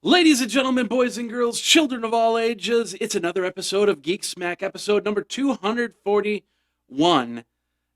Ladies and gentlemen, boys and girls, children of all ages, it's another episode of Geek Smack, episode number 241.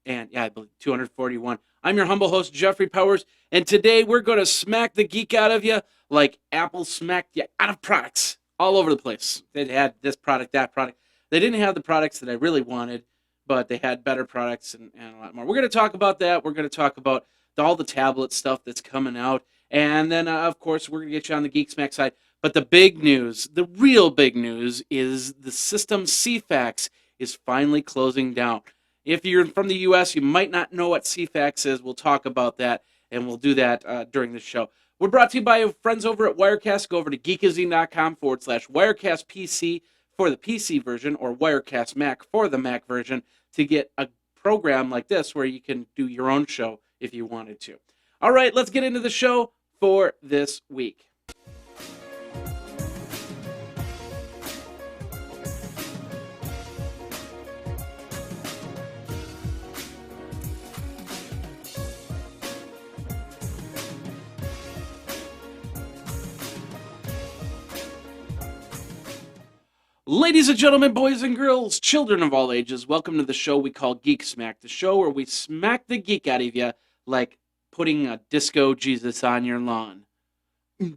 And yeah, I believe 241. I'm your humble host, Jeffrey Powers, and today we're going to smack the geek out of you like Apple smacked you out of products all over the place. They had this product, that product. They didn't have the products that I really wanted, but they had better products and a lot more. We're going to talk about that. We're going to talk about all the tablet stuff that's coming out. And then, of course, we're going to get you on the Geek Smack side. But the big news, the real big news, is the system Ceefax is finally closing down. If you're from the U.S., you might not know what Ceefax is. We'll talk about that, and we'll do that during the show. We're brought to you by friends over at Wirecast. Go over to geekazine.com/WirecastPC for the PC version, or Wirecast Mac for the Mac version, to get a program like this where you can do your own show if you wanted to. All right, let's get into the show for this week. Ladies and gentlemen, boys and girls, children of all ages, welcome to the show we call Geek Smack, the show where we smack the geek out of you like putting a disco Jesus on your lawn. Does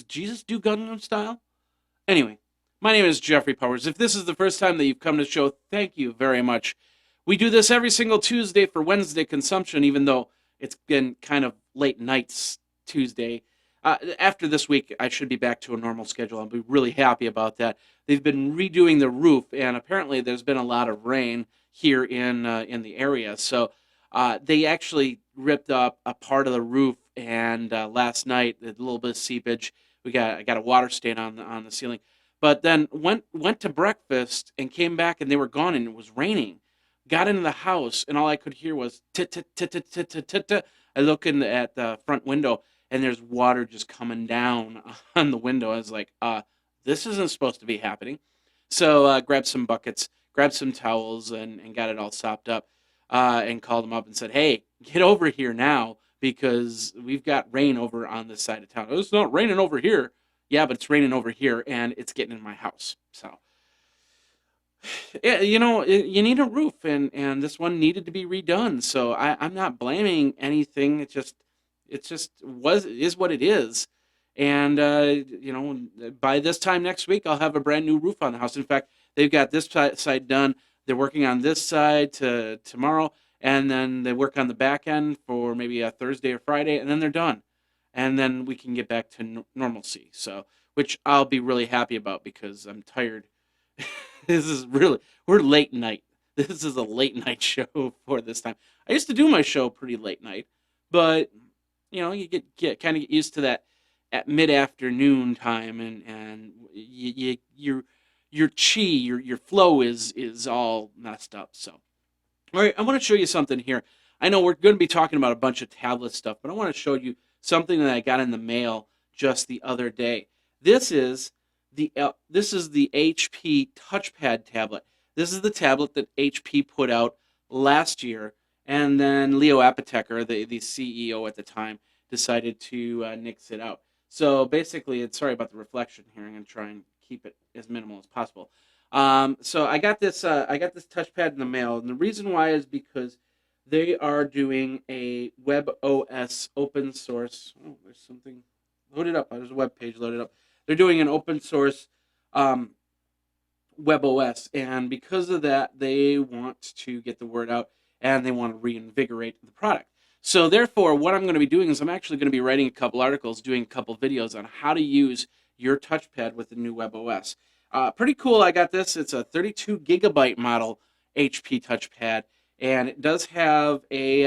Jesus do Gangnam Style? Anyway, my name is Jeffrey Powers. If this is the first time that you've come to the show, thank you very much. We do this every single Tuesday for Wednesday consumption, even though it's been kind of late nights Tuesday. After this week, I should be back to a normal schedule. I'll be really happy about that. They've been redoing the roof, and apparently there's been a lot of rain here in the area. So they actually ripped up a part of the roof, and last night, a little bit of seepage. I got a water stain on the ceiling. But then went to breakfast and came back, and they were gone, and it was raining. Got into the house, and all I could hear was tit tit tit tit tit tit tit tit. I look in at the front window, and there's water just coming down on the window. I was like, this isn't supposed to be happening. So grabbed some buckets, grabbed some towels, and got it all sopped up, and called them up and said, hey, get over here now, because we've got rain over on this side of town. Oh, it's not raining over here. Yeah, but it's raining over here, and it's getting in my house. So, yeah, you need a roof, and this one needed to be redone. So I'm not blaming anything. Is what it is. And by this time next week, I'll have a brand new roof on the house. In fact, they've got this side done. They're working on this side tomorrow, and then they work on the back end for maybe a Thursday or Friday, and then they're done. And then we can get back to normalcy. So, which I'll be really happy about, because I'm tired. We're late night. This is a late night show for this time. I used to do my show pretty late night, but you get kind of get used to that at mid-afternoon time, and your chi, your flow is all messed up. So, all right, I want to show you something here. I know we're going to be talking about a bunch of tablet stuff, but I want to show you something that I got in the mail just the other day. This is the HP touchpad tablet. This is the tablet that HP put out last year, and then Leo Apotheker, the CEO at the time, decided to nix it out. So basically, sorry about the reflection here. I'm going to try and keep it as minimal as possible. So I got this touchpad in the mail, and the reason why is because they are doing a WebOS open source. Oh, there's something loaded up. There's a web page loaded up. They're doing an open source WebOS, and because of that, they want to get the word out, and they want to reinvigorate the product. So therefore, what I'm going to be doing is I'm actually going to be writing a couple articles, doing a couple videos on how to use your touchpad with the new WebOS. Pretty cool. I got this. It's a 32 gigabyte model HP touchpad, and it does have a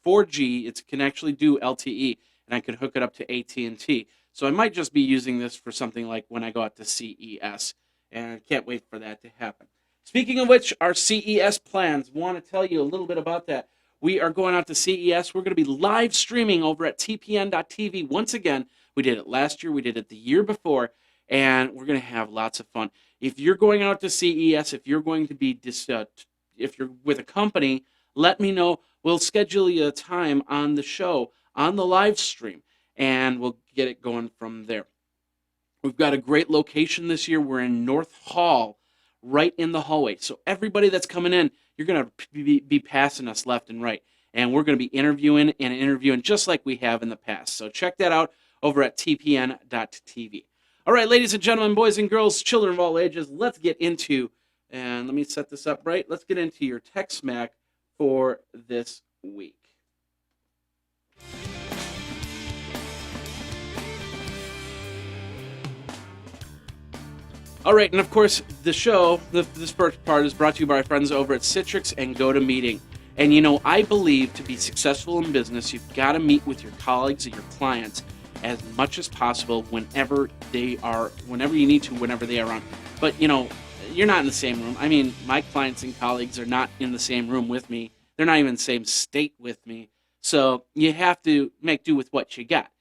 4G. It can actually do LTE, and I could hook it up to AT&T. So I might just be using this for something like when I go out to CES, and I can't wait for that to happen. Speaking of which, our CES plans, want to tell you a little bit about that. We are going out to CES. We're going to be live streaming over at tpn.tv once again. We did it last year. We did it the year before. And we're going to have lots of fun. If you're going out to CES, if you're going to be, if you're with a company, let me know. We'll schedule you a time on the show on the live stream, and we'll get it going from there. We've got a great location this year. We're in North Hall, right in the hallway. So everybody that's coming in, you're going to be passing us left and right. And we're going to be interviewing just like we have in the past. So check that out over at tpn.tv. All right, ladies and gentlemen, boys and girls, children of all ages, let's get into, and let me set this up right, let's get into your Tech Smack for this week. All right, and of course, the show, this first part is brought to you by our friends over at Citrix and GoToMeeting. And you know, I believe to be successful in business, you've got to meet with your colleagues and your clients as much as possible whenever you need to, whenever they are around. But you know, you're not in the same room. I mean, my clients and colleagues are not in the same room with me. They're not even in the same state with me. So you have to make do with what you got.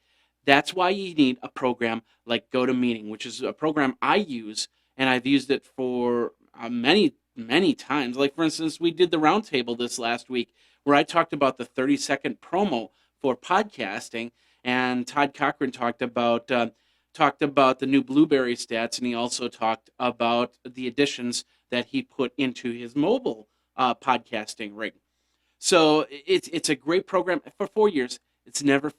That's why you need a program like GoToMeeting, which is a program I use, and I've used it for many times. Like, for instance, we did the roundtable this last week where I talked about the 30-second promo for podcasting, and Todd Cochran talked about the new Blueberry stats, and he also talked about the additions that he put into his mobile podcasting rig. So it's a great program. For 4 years, it's never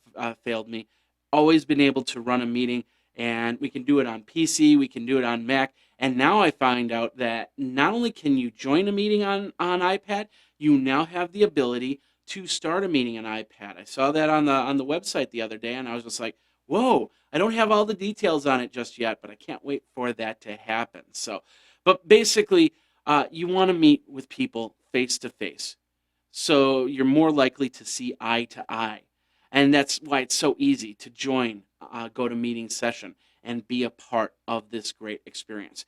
failed me. Always been able to run a meeting, and we can do it on PC, we can do it on Mac, and now I find out that not only can you join a meeting on iPad, you now have the ability to start a meeting on iPad. I saw that on the website the other day, and I was just like, whoa, I don't have all the details on it just yet, but I can't wait for that to happen. So, but basically, you want to meet with people face to face, so you're more likely to see eye to eye. And that's why it's so easy to join a GoToMeeting session and be a part of this great experience.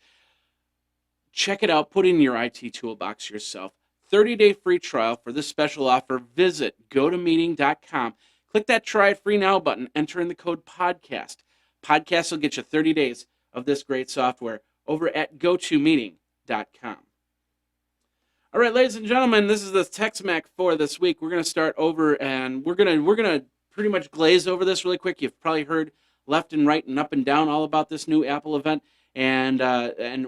Check it out. Put it in your IT toolbox yourself. 30-day free trial for this special offer. Visit GoToMeeting.com. Click that Try It Free Now button. Enter in the code PODCAST. Podcast will get you 30 days of this great software over at GoToMeeting.com. All right, ladies and gentlemen, this is the Tech Smack for this week. We're going to start over, and we're going to pretty much glaze over this really quick. You've probably heard left and right and up and down all about this new Apple event, and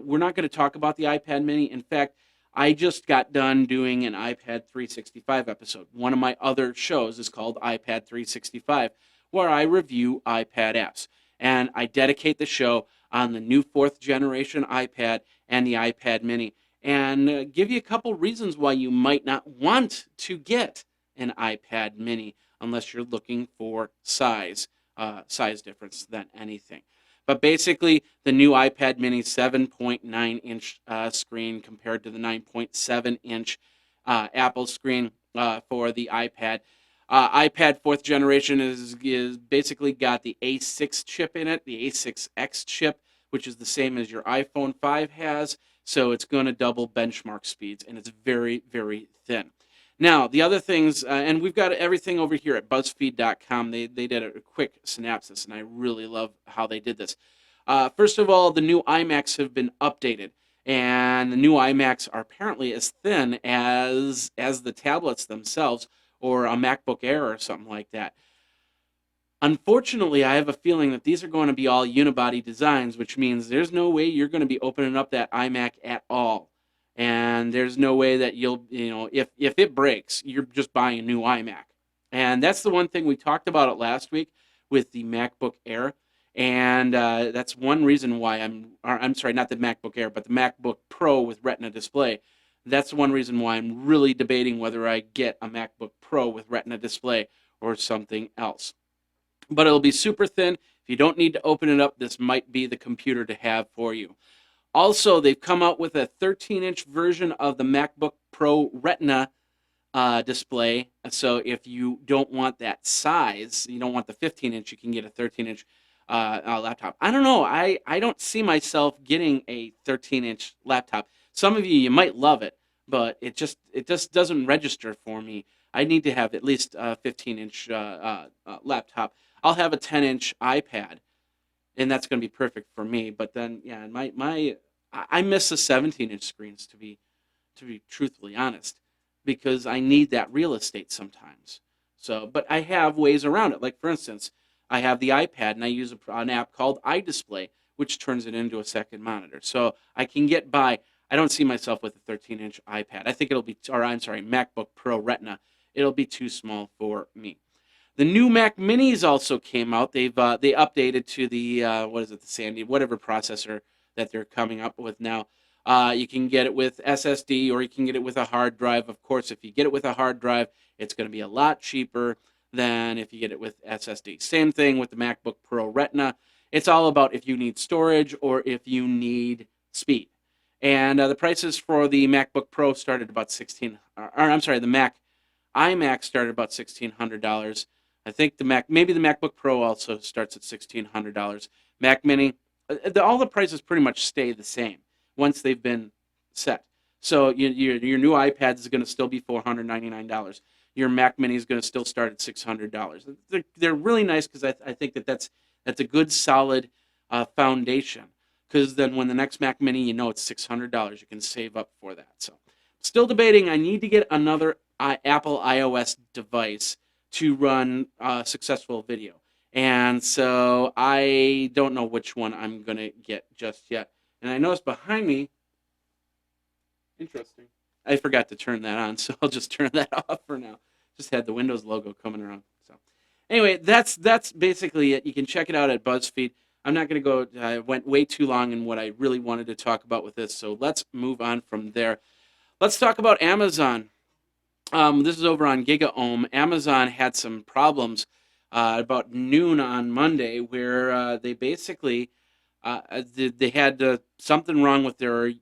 we're not going to talk about the iPad Mini. In fact, I just got done doing an iPad 365 episode. One of my other shows is called iPad 365, where I review iPad apps, and I dedicate the show on the new 4th generation iPad and the iPad Mini, and give you a couple reasons why you might not want to get an iPad Mini unless you're looking for size difference than anything. But basically, the new iPad Mini 7.9-inch screen compared to the 9.7-inch Apple screen for the iPad. iPad 4th generation is basically got the A6 chip in it, the A6X chip, which is the same as your iPhone 5 has. So it's going to double benchmark speeds, and it's very, very thin. Now, the other things, and we've got everything over here at BuzzFeed.com. They did a quick synopsis, and I really love how they did this. First of all, the new iMacs have been updated, and the new iMacs are apparently as thin as the tablets themselves, or a MacBook Air or something like that. Unfortunately, I have a feeling that these are going to be all unibody designs, which means there's no way you're going to be opening up that iMac at all. And there's no way that if it breaks, you're just buying a new iMac. And that's the one thing we talked about it last week with the MacBook Air. And that's one reason why I'm sorry, not the MacBook Air, but the MacBook Pro with Retina display. That's one reason why I'm really debating whether I get a MacBook Pro with Retina display or something else. But it'll be super thin. If you don't need to open it up, this might be the computer to have for you. Also, they've come out with a 13-inch version of the MacBook Pro Retina display. So if you don't want that size, you don't want the 15-inch, you can get a 13-inch laptop. I don't know. I don't see myself getting a 13-inch laptop. Some of you might love it, but it just doesn't register for me. I need to have at least a 15-inch laptop. I'll have a 10-inch iPad, and that's going to be perfect for me. But then, yeah, I miss the 17-inch screens to be truthfully honest, because I need that real estate sometimes. So, but I have ways around it. Like, for instance, I have the iPad and I use an app called iDisplay, which turns it into a second monitor. So I can get by. I don't see myself with a 13-inch iPad. I think it'll be, or I'm sorry, MacBook Pro Retina. It'll be too small for me. The new Mac Minis also came out. They updated to the what is it, the Sandy, whatever processor that they're coming up with now. You can get it with SSD or you can get it with a hard drive. Of course, if you get it with a hard drive, it's going to be a lot cheaper than if you get it with SSD. Same thing with the MacBook Pro Retina. It's all about if you need storage or if you need speed. And the prices for the MacBook Pro started about the Mac iMac started about $1,600. I think maybe the MacBook Pro also starts at $1,600. Mac Mini, all the prices pretty much stay the same once they've been set. So your new iPad is going to still be $499. Your Mac Mini is going to still start at $600. They're really nice because I think that's a good solid foundation. Because then when the next Mac Mini, it's $600, you can save up for that. So still debating. I need to get another Apple iOS device to run successful video. And so I don't know which one I'm going to get just yet. And I noticed behind me, interesting, I forgot to turn that on, so I'll just turn that off for now. Just had the Windows logo coming around. So anyway, that's basically it. You can check it out at BuzzFeed. I'm not going to go, I went way too long in what I really wanted to talk about with this, so let's move on from there. Let's talk about Amazon. This is over on GigaOhm. Amazon had some problems about noon on Monday where they basically they had something wrong with their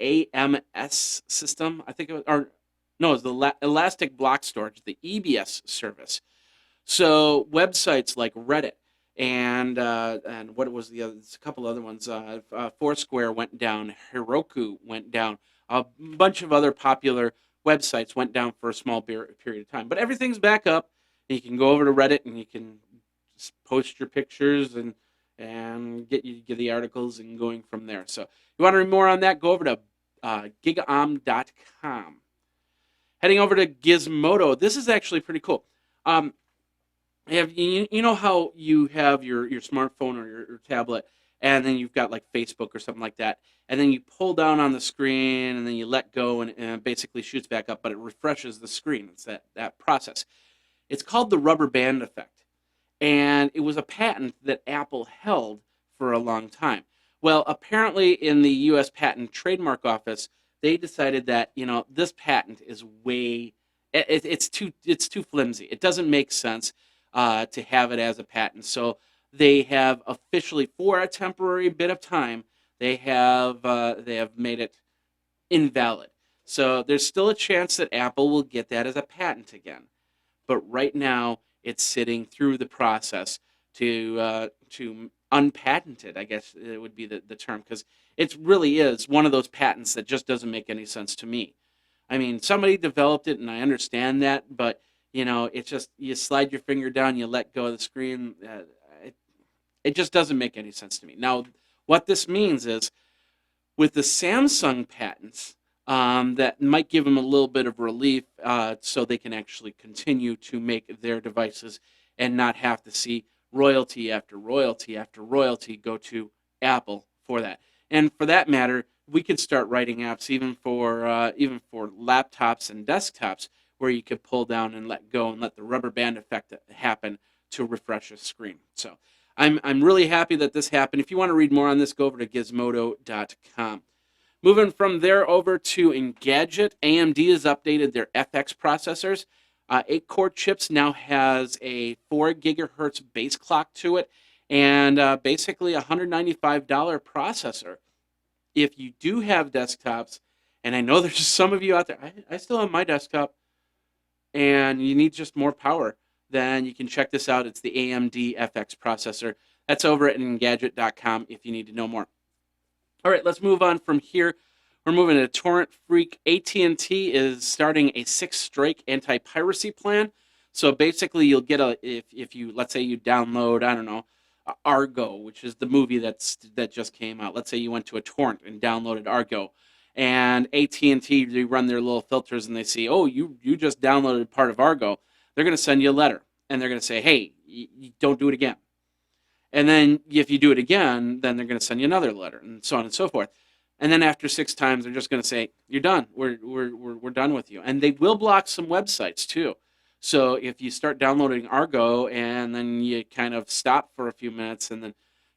AMS system. I think it was, or no, it was the Elastic Block Storage, the EBS service. So websites like Reddit and what was the other? There's a couple other ones. Foursquare went down. Heroku went down. A bunch of other popular websites went down for a small period of time. But everything's back up. And you can go over to Reddit and you can post your pictures and get the articles and going from there. So if you want to read more on that, go over to gigaom.com. Heading over to Gizmodo. This is actually pretty cool. You know how you have your smartphone or your tablet, and then you've got like Facebook or something like that, and then you pull down on the screen, and then you let go, and it basically shoots back up, but it refreshes the screen. It's that process. It's called the rubber band effect, and it was a patent that Apple held for a long time. Well, apparently in the U.S. Patent Trademark Office, they decided that this patent is it's too flimsy. It doesn't make sense to have it as a patent. So they have officially, for a temporary bit of time, they have made it invalid. So there's still a chance that Apple will get that as a patent again. But right now, it's sitting through the process to unpatent it, I guess it would be the term, because it really is one of those patents that just doesn't make any sense to me. I mean, somebody developed it, and I understand that, but it's just you slide your finger down, you let go of the screen. It just doesn't make any sense to me. Now, what this means is, with the Samsung patents, that might give them a little bit of relief, so they can actually continue to make their devices and not have to see royalty after royalty after royalty go to Apple for that. And for that matter, we could start writing apps even for laptops and desktops where you could pull down and let go and let the rubber band effect happen to refresh a screen. So I'm really happy that this happened. If you want to read more on this, go over to gizmodo.com. Moving from there over to Engadget, AMD has updated their FX processors. 8-core chips now has a 4 gigahertz base clock to it, and basically a $195 processor. If you do have desktops, and I know there's some of you out there, I still have my desktop, and you need just more power, then you can check this out. It's the AMD FX processor. That's over at Engadget.com if you need to know more. All right, let's move on from here. We're moving to Torrent Freak. AT&T is starting a 6-strike anti-piracy plan. So basically, you'll get if you, let's say you download, I don't know, Argo, which is the movie that just came out. Let's say you went to a torrent and downloaded Argo, and AT&T, they run their little filters and they see, oh, you just downloaded part of Argo. they're going to send you a letter, and they're going to say, hey, you don't do it again. And then if you do it again, then they're going to send you another letter, and so on and so forth. And then after 6 times, they're just going to say, you're done. We're done with you. And they will block some websites too. So if you start downloading Argo and then you kind of stop for a few minutes and then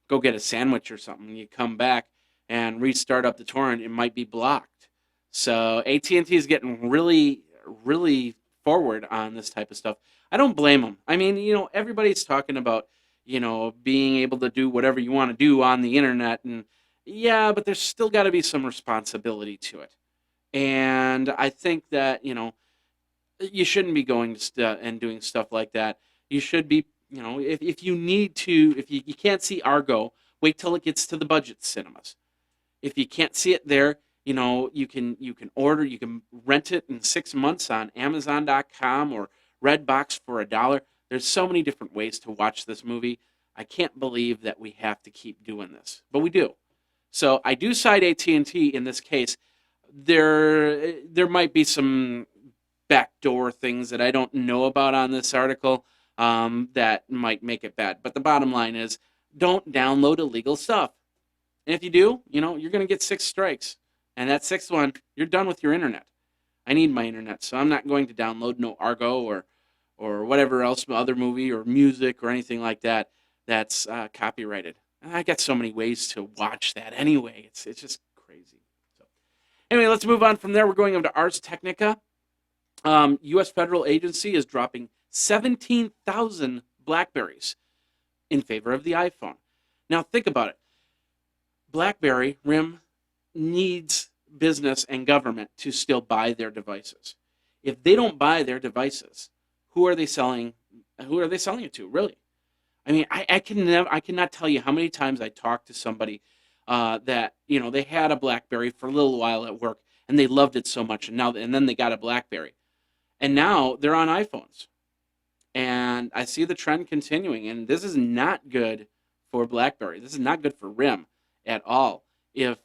go get a sandwich or something, and you come back and restart up the torrent, it might be blocked. So AT&T is getting really, really forward on this type of stuff. I don't blame them. I mean, everybody's talking about, being able to do whatever you want to do on the internet, and yeah, but there's still got to be some responsibility to it. And I think that, you shouldn't be going to and doing stuff like that. You should be, if you need to, if you can't see Argo, wait till it gets to the budget cinemas. If you can't see it there, you can rent it in 6 months on Amazon.com or Redbox for $1. There's so many different ways to watch this movie. I can't believe that we have to keep doing this, but we do. So I do side AT&T in this case. There might be some backdoor things that I don't know about on this article that might make it bad. But the bottom line is, don't download illegal stuff. And if you do, you're going to get 6 strikes. And that 6th one, you're done with your internet. I need my internet, so I'm not going to download no Argo or whatever else, other movie or music or anything like that that's copyrighted. And I got so many ways to watch that anyway. It's just crazy. So anyway, let's move on from there. We're going over to Ars Technica. U.S. federal agency is dropping 17,000 BlackBerries in favor of the iPhone. Now think about it. BlackBerry, RIM, needs business and government to still buy their devices. If they don't buy their devices, who are they selling it to, really? I mean, I cannot tell you how many times I talked to somebody that, they had a BlackBerry for a little while at work and they loved it so much, and then they got a BlackBerry. And now they're on iPhones. And I see the trend continuing, and this is not good for BlackBerry. This is not good for RIM at all if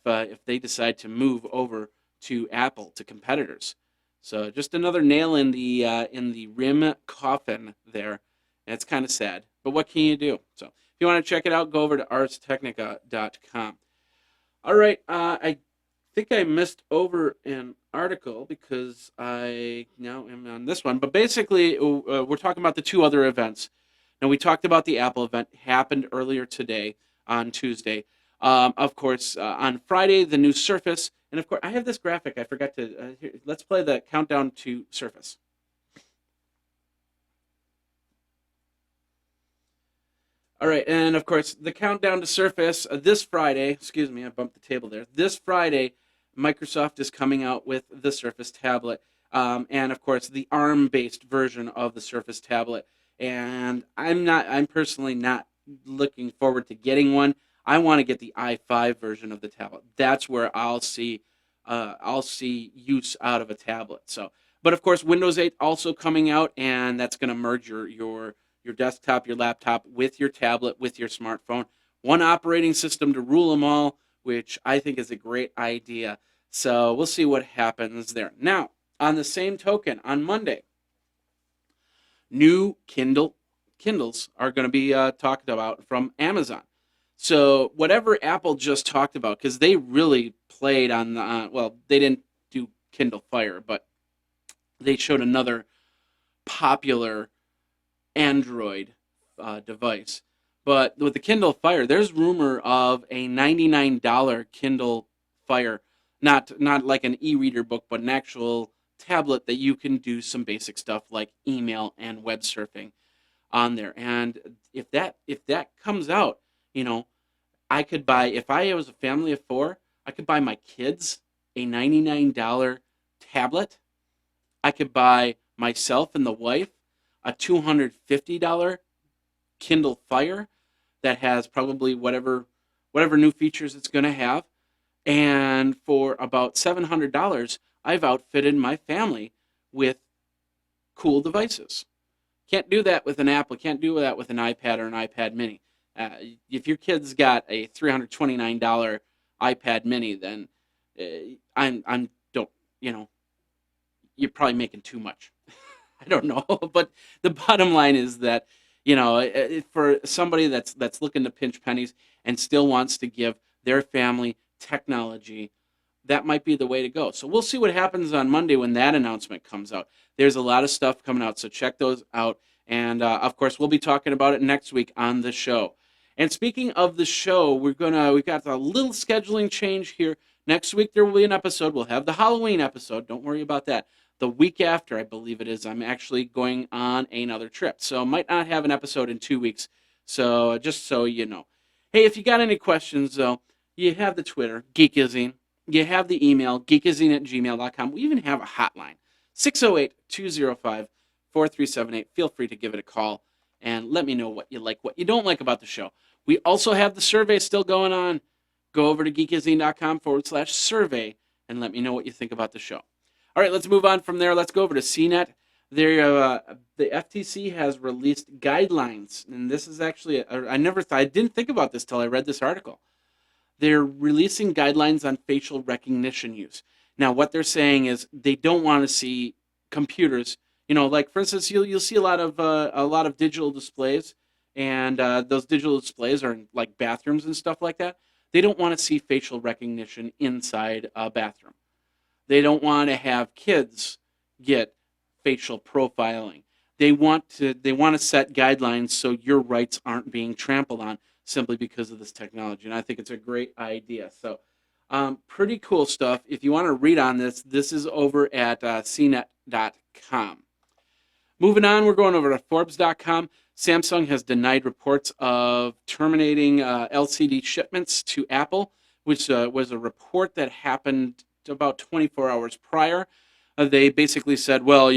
they decide to move over to Apple, to competitors. So just another nail in the RIM coffin there. And it's kind of sad, but what can you do? So if you want to check it out, go over to arstechnica.com. All right, I think I missed over an article because I now am on this one. But basically, we're talking about the 2 other events. Now, we talked about the Apple event, happened earlier today on Tuesday. Of course, on Friday, the new Surface. And of course, I have this graphic. I forgot to. Let's play the countdown to Surface. All right, and of course, the countdown to Surface this Friday. Excuse me, I bumped the table there. This Friday, Microsoft is coming out with the Surface tablet, and of course, the ARM-based version of the Surface tablet. And I'm personally not looking forward to getting one. I want to get the i5 version of the tablet. That's where I'll see use out of a tablet. So, but of course, Windows 8 also coming out, and that's going to merge your desktop, your laptop with your tablet, with your smartphone. One operating system to rule them all, which I think is a great idea. So we'll see what happens there. Now, on the same token, on Monday, new Kindles are going to be talked about from Amazon. So whatever Apple just talked about, because they really played on the, they didn't do Kindle Fire, but they showed another popular Android device. But with the Kindle Fire, there's rumor of a $99 Kindle Fire, not like an e-reader book, but an actual tablet that you can do some basic stuff like email and web surfing on there. And if that comes out, I could buy, if I was a family of 4, I could buy my kids a $99 tablet. I could buy myself and the wife a $250 Kindle Fire that has probably whatever new features it's going to have. And for about $700, I've outfitted my family with cool devices. Can't do that with an Apple. Can't do that with an iPad or an iPad mini. If your kid's got a $329 iPad mini, then I'm don't, you're probably making too much. I don't know, but the bottom line is that for somebody that's looking to pinch pennies and still wants to give their family technology, that might be the way to go. So we'll see what happens on Monday when that announcement comes out. There's a lot of stuff coming out, so check those out. And of course, we'll be talking about it next week on the show. And speaking of the show, we've got a little scheduling change here. Next week there will be an episode. We'll have the Halloween episode. Don't worry about that. The week after, I believe it is, I'm actually going on another trip, so might not have an episode in 2 weeks. So just so you know. Hey, if you got any questions though, you have the Twitter, Geekazine. You have the email, geekazine@gmail.com. We even have a hotline, 608-205-4378. Feel free to give it a call and let me know what you like, what you don't like about the show. We also have the survey still going on. Go over to geekazine.com/survey and let me know what you think about the show. All right, let's move on from there. Let's go over to CNET. The FTC has released guidelines, and this is actually, I didn't think about this till I read this article. They're releasing guidelines on facial recognition use. Now, what they're saying is they don't want to see computers, like for instance, you'll see a lot of digital displays, and those digital displays are in like bathrooms and stuff like that. They don't want to see facial recognition inside a bathroom. They don't want to have kids get facial profiling. They want to set guidelines so your rights aren't being trampled on simply because of this technology. And I think it's a great idea. So pretty cool stuff. If you want to read on this, this is over at cnet.com. Moving on, we're going over to Forbes.com. Samsung has denied reports of terminating LCD shipments to Apple, which was a report that happened about 24 hours prior. They basically said, well,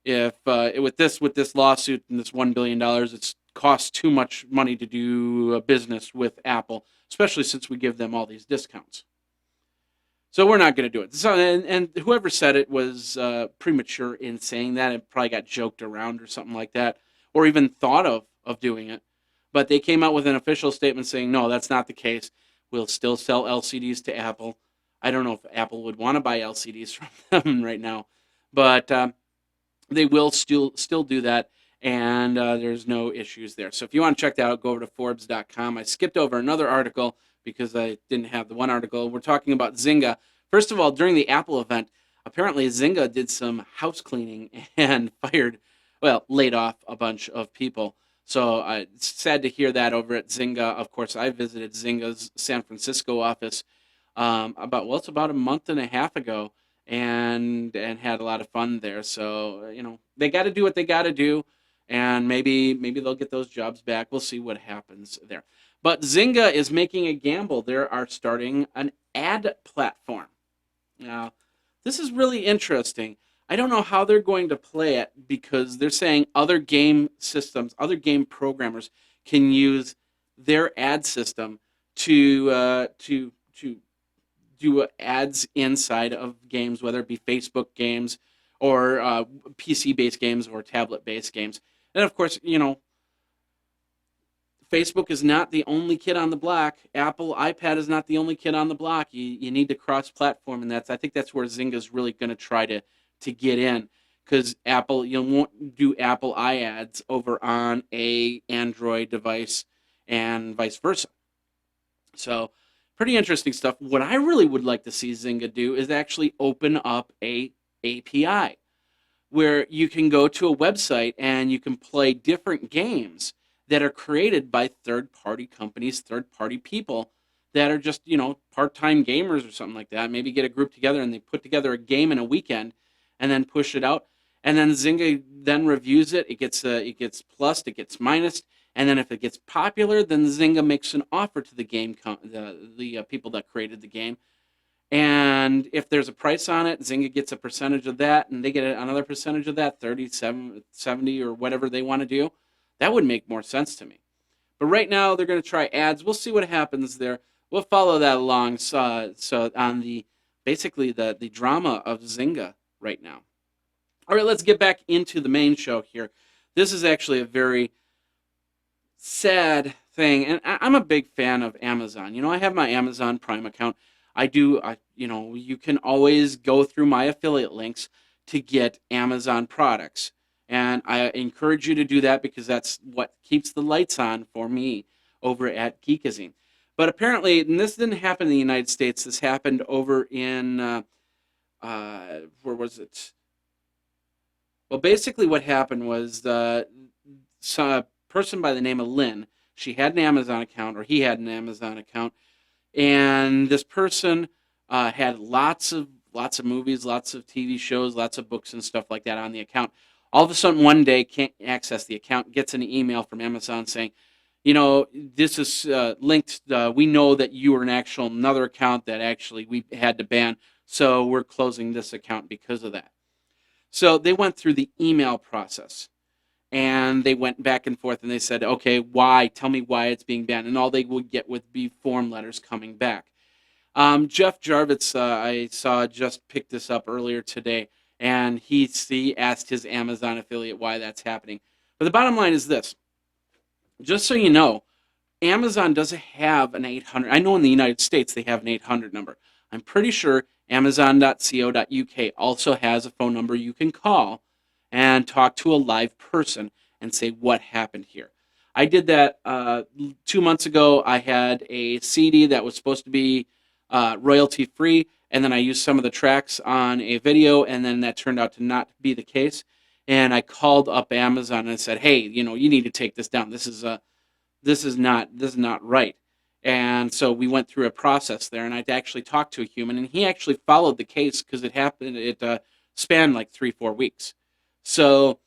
if with this lawsuit and this $1 billion, it's costs too much money to do business with Apple, especially since we give them all these discounts. So we're not going to do it. So, and whoever said it was premature in saying that. It probably got joked around or something like that, or even thought of doing it. But they came out with an official statement saying, no, that's not the case. We'll still sell LCDs to Apple. I don't know if Apple would want to buy LCDs from them right now, but they will still do that, and there's no issues there. So if you want to check that out, go over to Forbes.com. I skipped over another article because I didn't have the one article. We're talking about Zynga. First of all, during the Apple event, apparently Zynga did some house cleaning and laid off a bunch of people. So it's sad to hear that over at Zynga. Of course, I visited Zynga's San Francisco office it's about a month and a half ago, and had a lot of fun there. So they got to do what they got to do, and maybe they'll get those jobs back. We'll see what happens there. But Zynga is making a gamble. They are starting an ad platform. Now, this is really interesting. I don't know how they're going to play it because they're saying other game systems, other game programmers can use their ad system to do ads inside of games, whether it be Facebook games or PC-based games or tablet-based games. And of course, Facebook is not the only kid on the block. Apple iPad is not the only kid on the block. You need to cross-platform, and I think that's where Zynga's really going to try to get in, because Apple, won't do Apple iAds over on a Android device and vice versa. So pretty interesting stuff. What I really would like to see Zynga do is actually open up a API where you can go to a website and you can play different games that are created by third-party companies, third-party people that are just, part-time gamers or something like that. Maybe get a group together and they put together a game in a weekend and then push it out. And then Zynga then reviews it. It gets plussed, it gets minused. And then if it gets popular, then Zynga makes an offer to the game, the people that created the game. And if there's a price on it, Zynga gets a percentage of that, and they get another percentage of that, 37, 70, or whatever they want to do. That would make more sense to me. But right now, they're going to try ads. We'll see what happens there. We'll follow that along. So on basically the drama of Zynga right now. All right, let's get back into the main show here. This is actually a very sad thing, and I'm a big fan of Amazon. I have my Amazon Prime account. You can always go through my affiliate links to get Amazon products. And I encourage you to do that because that's what keeps the lights on for me over at Geekazine. But apparently, and this didn't happen in the United States, this happened over in, where was it? Well, basically what happened was a person by the name of Lynn, she had an Amazon account, or he had an Amazon account, and this person had lots of movies, lots of TV shows, lots of books and stuff like that on the account. All of a sudden, one day, can't access the account, gets an email from Amazon saying, this is linked. We know that you were another account that actually we had to ban, so we're closing this account because of that. So they went through the email process, and they went back and forth, and they said, okay, why? Tell me why it's being banned. And all they would get would be form letters coming back. Jeff Jarvis, I saw, just picked this up earlier today, and he asked his Amazon affiliate why that's happening. But the bottom line is this. Just so you know, Amazon doesn't have an 800. I know in the United States they have an 800 number. I'm pretty sure Amazon.co.uk also has a phone number you can call and talk to a live person and say what happened here. I did that 2 months ago. I had a CD that was supposed to be royalty free, and then I used some of the tracks on a video, and then that turned out to not be the case. And I called up Amazon and said, hey, you need to take this down. This is not right. And so we went through a process there, and I actually talked to a human, and he actually followed the case because it spanned like 3-4 weeks. So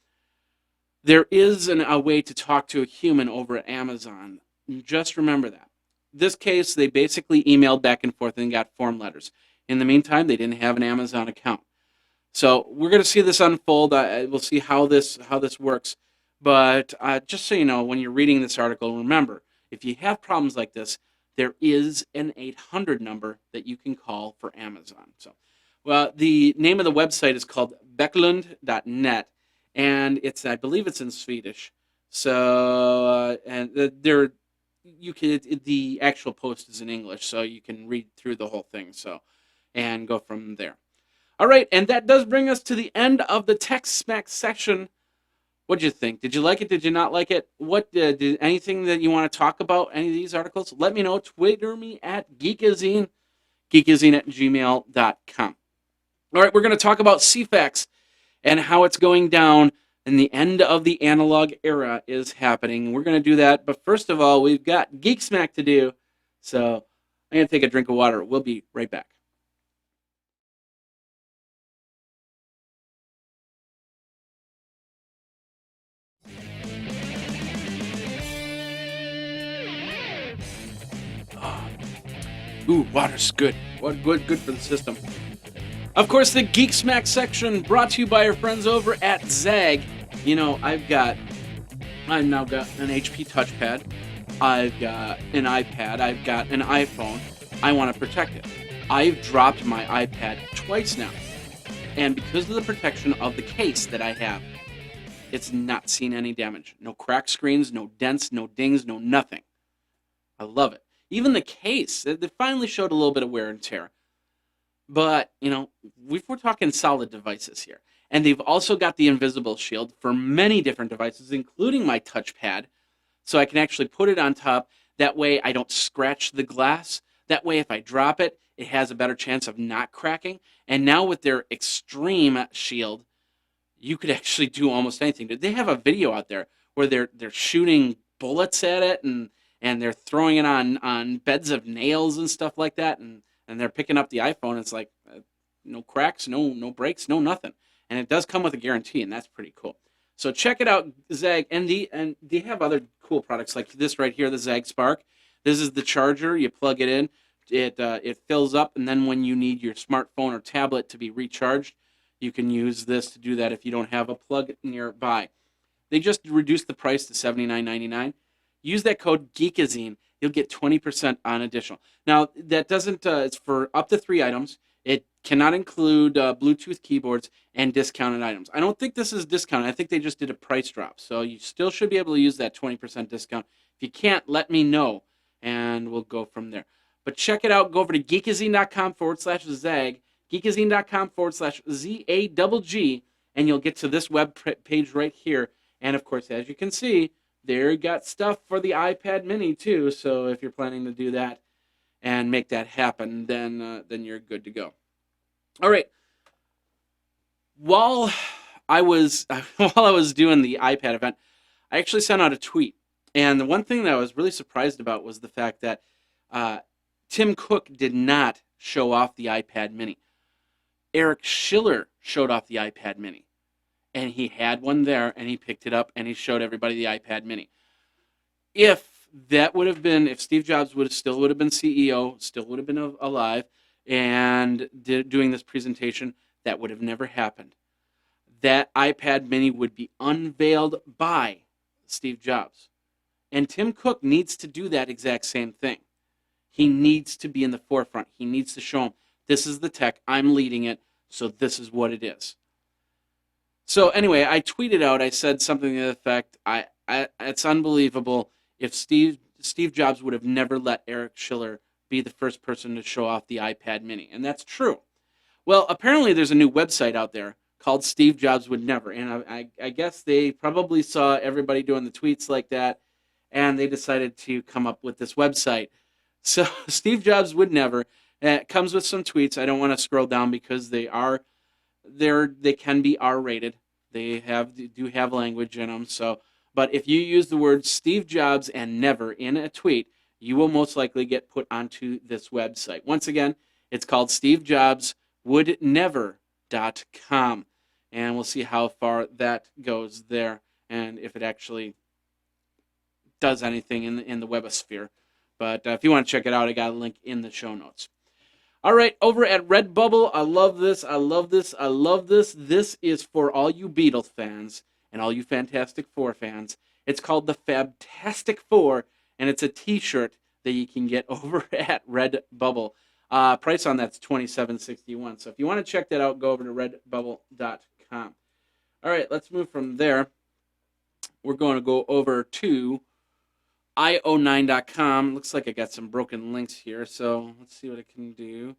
there is a way to talk to a human over at Amazon. Just remember that. This case, they basically emailed back and forth and got form letters. In the meantime, they didn't have an Amazon account. So we're going to see this unfold. We'll see how this works. But just so you know, when you're reading this article, remember, if you have problems like this, there is an 800 number that you can call for Amazon. So, well, the name of the website is called Becklund.net, and I believe it's in Swedish. So, the actual post is in English, so you can read through the whole thing. So, and go from there. All right, and that does bring us to the end of the Tech Smack section. What'd you think? Did you like it? Did you not like it? What did anything that you want to talk about? Any of these articles? Let me know. Twitter me at Geekazine, geekazine@gmail.com. All right, we're going to talk about Ceefax and how it's going down, and the end of the analog era is happening. We're going to do that, but first of all, we've got Geek Smack to do. So I'm going to take a drink of water. We'll be right back. Ooh, water's good. Good for the system. Of course, the Geek Smack section brought to you by our friends over at Zag. I've now got an HP touchpad. I've got an iPad. I've got an iPhone. I want to protect it. I've dropped my iPad twice now. And because of the protection of the case that I have, it's not seen any damage. No cracked screens, no dents, no dings, no nothing. I love it. Even the case, they finally showed a little bit of wear and tear. But, we're talking solid devices here. And they've also got the invisible shield for many different devices, including my touchpad. So I can actually put it on top. That way I don't scratch the glass. That way if I drop it, it has a better chance of not cracking. And now with their extreme shield, you could actually do almost anything. They have a video out there where they're shooting bullets at it, and they're throwing it on beds of nails and stuff like that, and they're picking up the iPhone. It's like no cracks, no breaks, no nothing. And it does come with a guarantee, and that's pretty cool. So check it out, Zag. And they have other cool products like this right here, the Zag Spark. This is the charger. You plug it in. It fills up, and then when you need your smartphone or tablet to be recharged, you can use this to do that if you don't have a plug nearby. They just reduced the price to $79.99. Use that code Geekazine. You'll get 20% on additional. Now, that doesn't, it's for up to 3 items. It cannot include Bluetooth keyboards and discounted items. I don't think this is discounted. I think they just did a price drop. So you still should be able to use that 20% discount. If you can't, let me know, and we'll go from there. But check it out. Go over to geekazine.com/Zag. Geekazine.com/ZAGG, and you'll get to this web page right here. And of course, as you can see, there got stuff for the iPad mini too. So if you're planning to do that and make that happen, then you're good to go. All right. While I was doing the iPad event, I actually sent out a tweet, and the one thing that I was really surprised about was the fact that Tim Cook did not show off the iPad mini. Eric Schiller showed off the iPad mini, and he had one there, and he picked it up, and he showed everybody the iPad mini. If Steve Jobs would have been CEO, still would have been alive, and doing this presentation, that would have never happened. That iPad mini would be unveiled by Steve Jobs. And Tim Cook needs to do that exact same thing. He needs to be in the forefront. He needs to show them, this is the tech, I'm leading it, so this is what it is. So anyway, I tweeted out, I said something to the effect, it's unbelievable if Steve Jobs would have never let Eric Schiller be the first person to show off the iPad mini. And that's true. Well, apparently there's a new website out there called Steve Jobs Would Never. And I guess they probably saw everybody doing the tweets like that, and they decided to come up with this website. So Steve Jobs Would Never. It comes with some tweets. I don't want to scroll down because they can be R-rated. They do have language in them. So, but if you use the words Steve Jobs and never in a tweet, you will most likely get put onto this website. Once again, it's called SteveJobsWouldNever.com. And we'll see how far that goes there and if it actually does anything in the webosphere. But if you want to check it out, I got a link in the show notes. All right, over at Redbubble, I love this. This is for all you Beatles fans and all you Fantastic Four fans. It's called the Fabtastic Four, and it's a T-shirt that you can get over at Redbubble. Price on that's $27.61. So if you want to check that out, go over to redbubble.com. All right, let's move from there. We're going to go over to io9.com. Looks like I got some broken links here, so let's see what I can do.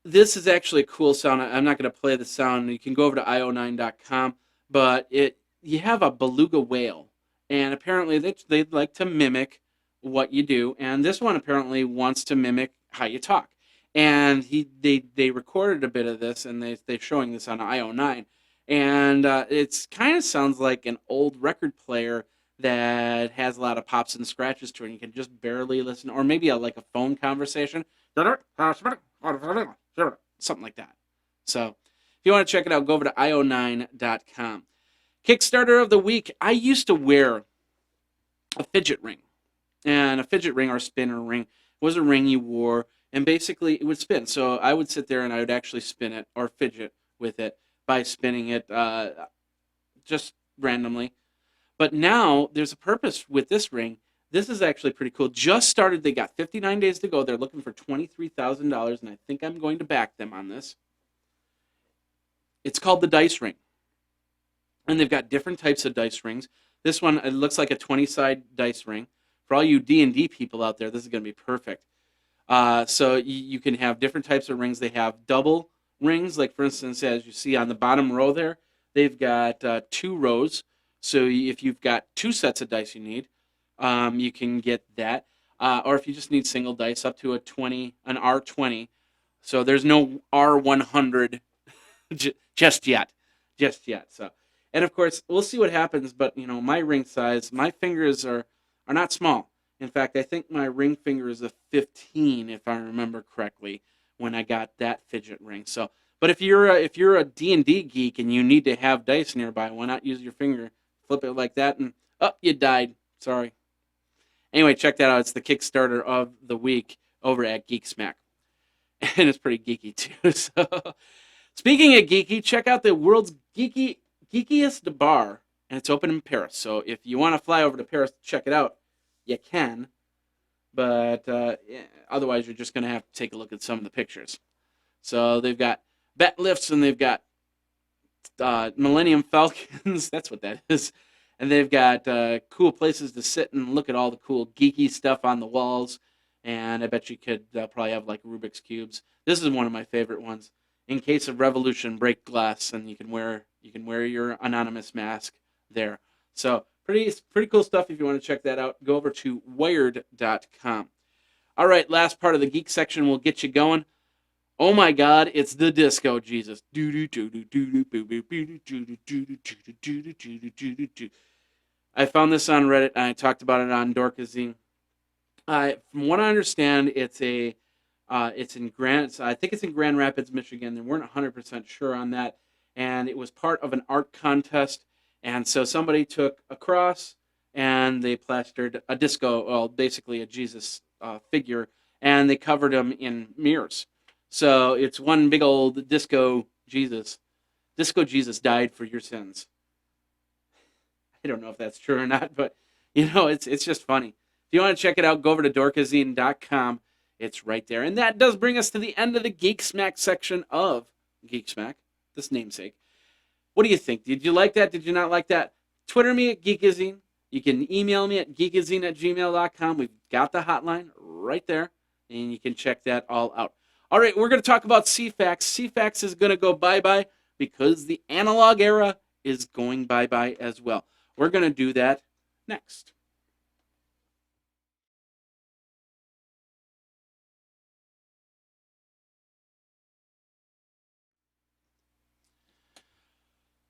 This is actually a cool sound. I'm not going to play the sound. You can go over to io9.com, but you have a beluga whale, and apparently they'd like to mimic what you do, and this one apparently wants to mimic how you talk. And they recorded a bit of this, and they're showing this on io9, and it's kind of sounds like an old record player that has a lot of pops and scratches to it, and you can just barely listen, or maybe like a phone conversation, something like that. So if you want to check it out, go over to io9.com. Kickstarter of the week. I used to wear a fidget ring, and a fidget ring or spinner ring was a ring you wore, and basically it would spin. So I would sit there and I would actually spin it or fidget with it by spinning it just randomly. But now there's a purpose with this ring. This is actually pretty cool. Just started. They got 59 days to go. They're looking for $23,000, and I think I'm going to back them on this. It's called the Dice Ring, and they've got different types of dice rings. This one, it looks like a 20-side dice ring. For all you D&D people out there, this is going to be perfect. So you can have different types of rings. They have double rings, like for instance, as you see on the bottom row there, they've got 2 rows. So if you've got 2 sets of dice you need, you can get that. Or if you just need single dice, up to an R20. So there's no R100 just yet. So, and of course, we'll see what happens. But my ring size, my fingers are not small. In fact, I think my ring finger is a 15, if I remember correctly, when I got that fidget ring. So, but if you're a D&D geek and you need to have dice nearby, why not use your finger? Flip it like that, and you died. Sorry. Anyway, check that out. It's the Kickstarter of the week over at Geek Smack. And it's pretty geeky, too. So, speaking of geeky, check out the world's geekiest bar, and it's open in Paris. So if you want to fly over to Paris to check it out, you can. But otherwise, you're just going to have to take a look at some of the pictures. So they've got bat lifts, and they've got Millennium Falcons. That's what that is. And they've got cool places to sit and look at all the cool geeky stuff on the walls. and I bet you could probably have like Rubik's cubes. This is one of my favorite ones. In case of revolution, break glass, and you can wear your anonymous mask there. So pretty cool stuff. If you want to check that out, go over to Wired.com. All right, last part of the geek section will get you going. Oh my God, it's the Disco Jesus. I found this on Reddit and I talked about it on Dorkazine. From what I understand, it's in I think it's in Grand Rapids, Michigan. They weren't 100% sure on that, and it was part of an art contest. And so somebody took a cross and they plastered a disco, well, basically a Jesus figure, and they covered him in mirrors. So it's one big old disco Jesus. Disco Jesus died for your sins. I don't know if that's true or not, but it's just funny. If you want to check it out, go over to dorkazine.com. It's right there. And that does bring us to the end of the Geek Smack section of Geek Smack, this namesake. What do you think? Did you like that? Did you not like that? Twitter me at Geekazine. You can email me at geekazine@gmail.com. We've got the hotline right there, and you can check that all out. All right, we're going to talk about Ceefax. Ceefax is going to go bye-bye because the analog era is going bye-bye as well. We're going to do that next.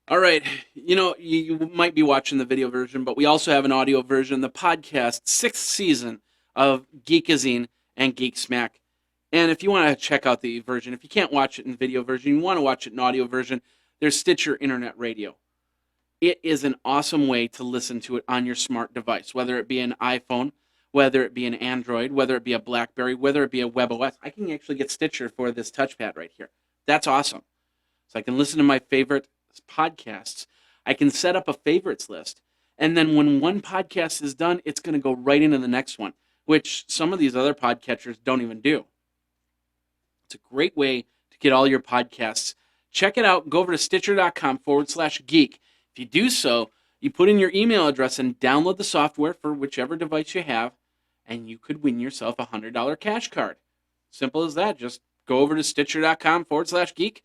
All right, you might be watching the video version, but we also have an audio version, the podcast, 6th season of Geekazine and Geek Smack. And if you want to check out the version, if you can't watch it in video version, you want to watch it in audio version, there's Stitcher Internet Radio. It is an awesome way to listen to it on your smart device, whether it be an iPhone, whether it be an Android, whether it be a BlackBerry, whether it be a WebOS. I can actually get Stitcher for this touchpad right here. That's awesome. So I can listen to my favorite podcasts. I can set up a favorites list. And then when one podcast is done, it's going to go right into the next one, which some of these other podcatchers don't even do. It's a great way to get all your podcasts. Check it out. Go over to stitcher.com/geek. If you do so, you put in your email address and download the software for whichever device you have, and you could win yourself a $100 cash card. Simple as that. Just go over to stitcher.com/geek,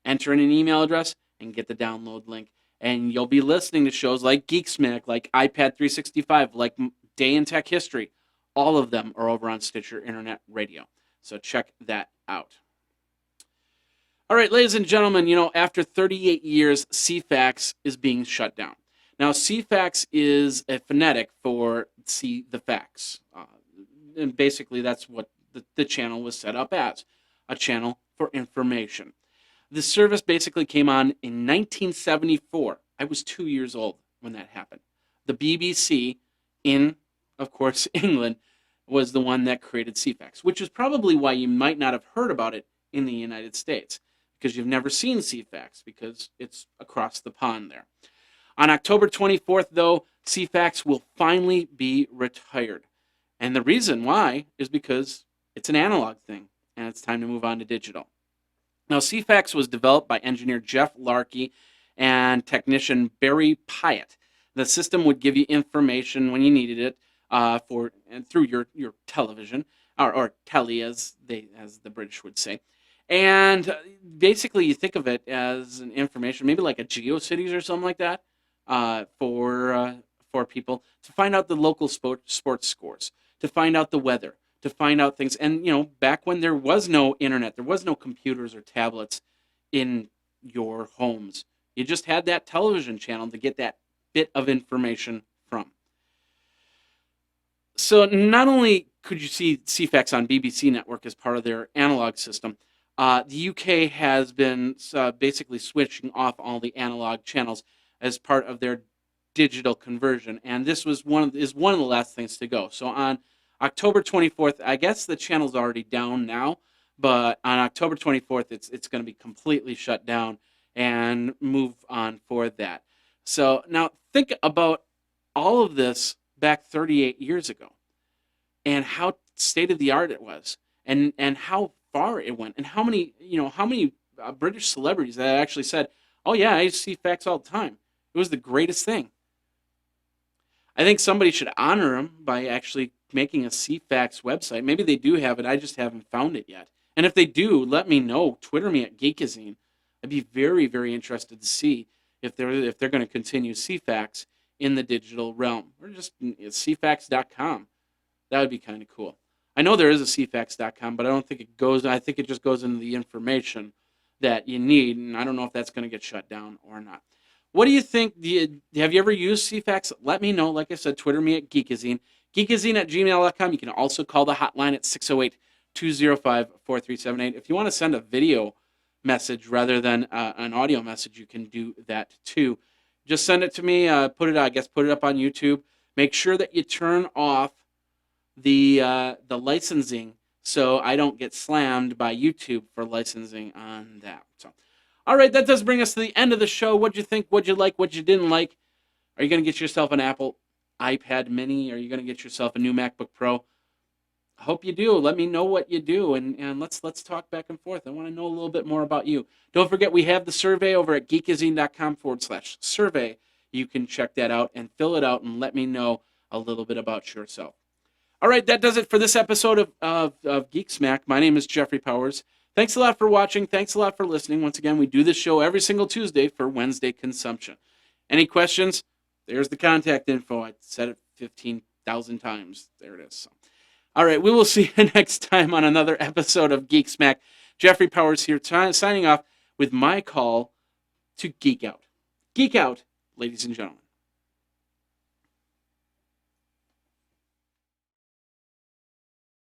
enter in an email address, and get the download link. And you'll be listening to shows like Geek Smack, like iPad 365, like Day in Tech History. All of them are over on Stitcher Internet Radio. So check that out. All right, ladies and gentlemen, after 38 years, Ceefax is being shut down. Now, Ceefax is a phonetic for see the facts. And basically, that's what the channel was set up as, a channel for information. The service basically came on in 1974. I was 2 years old when that happened. The BBC in, of course, England, was the one that created Ceefax, which is probably why you might not have heard about it in the United States, because you've never seen Ceefax, because it's across the pond there. On October 24th, though, Ceefax will finally be retired. And the reason why is because it's an analog thing, and it's time to move on to digital. Now, Ceefax was developed by engineer Jeff Larkey and technician Barry Pyatt. The system would give you information when you needed it through your television, or telly, as the British would say. And basically, you think of it as an information, maybe like a GeoCities or something like that, for people to find out the local sports scores, to find out the weather, to find out things. And back when there was no internet, there was no computers or tablets in your homes, you just had that television channel to get that bit of information from. So not only could you see Ceefax on BBC Network as part of their analog system, the UK has been basically switching off all the analog channels as part of their digital conversion, and this was one of the last things to go. So on October 24th, I guess the channel's already down now, but on October 24th, it's going to be completely shut down and move on for that. So now think about all of this back 38 years ago, and how state-of-the-art it was, and how far it went, and how many British celebrities that actually said, "Oh yeah, I see Ceefax all the time. It was the greatest thing." I think somebody should honor him by actually making a Ceefax website. Maybe they do have it. I just haven't found it yet. And if they do, let me know. Twitter me at Geekazine. I'd be very, very interested to see if they're going to continue Ceefax in the digital realm, or just Ceefax.com. That would be kind of cool. I know there is a Ceefax.com, but I don't think it goes. I think it just goes into the information that you need, and I don't know if that's going to get shut down or not. What do you think? Have you ever used Ceefax? Let me know. Like I said, Twitter me at Geekazine. Geekazine at gmail.com. You can also call the hotline at 608-205-4378. If you want to send a video message rather than an audio message, you can do that too. Just send it to me. Put it up on YouTube. Make sure that you turn off the licensing so I don't get slammed by YouTube for licensing on that. So, all right, that does bring us to the end of the show. What'd you think? What'd you like? What you didn't like? Are you going to get yourself an Apple iPad Mini? Are you going to get yourself a new MacBook Pro? I hope you do. Let me know what you do, and let's talk back and forth. I want to know a little bit more about you. Don't forget, we have the survey over at geekazine.com/survey. You can check that out and fill it out and let me know a little bit about yourself. All right, that does it for this episode of Geek Smack. My name is Jeffrey Powers. Thanks a lot for watching. Thanks a lot for listening. Once again, we do this show every single Tuesday for Wednesday consumption. Any questions? There's the contact info. I said it 15,000 times. There it is. So, all right, we will see you next time on another episode of Geek Smack. Jeffrey Powers here, signing off with my call to geek out. Geek out, ladies and gentlemen.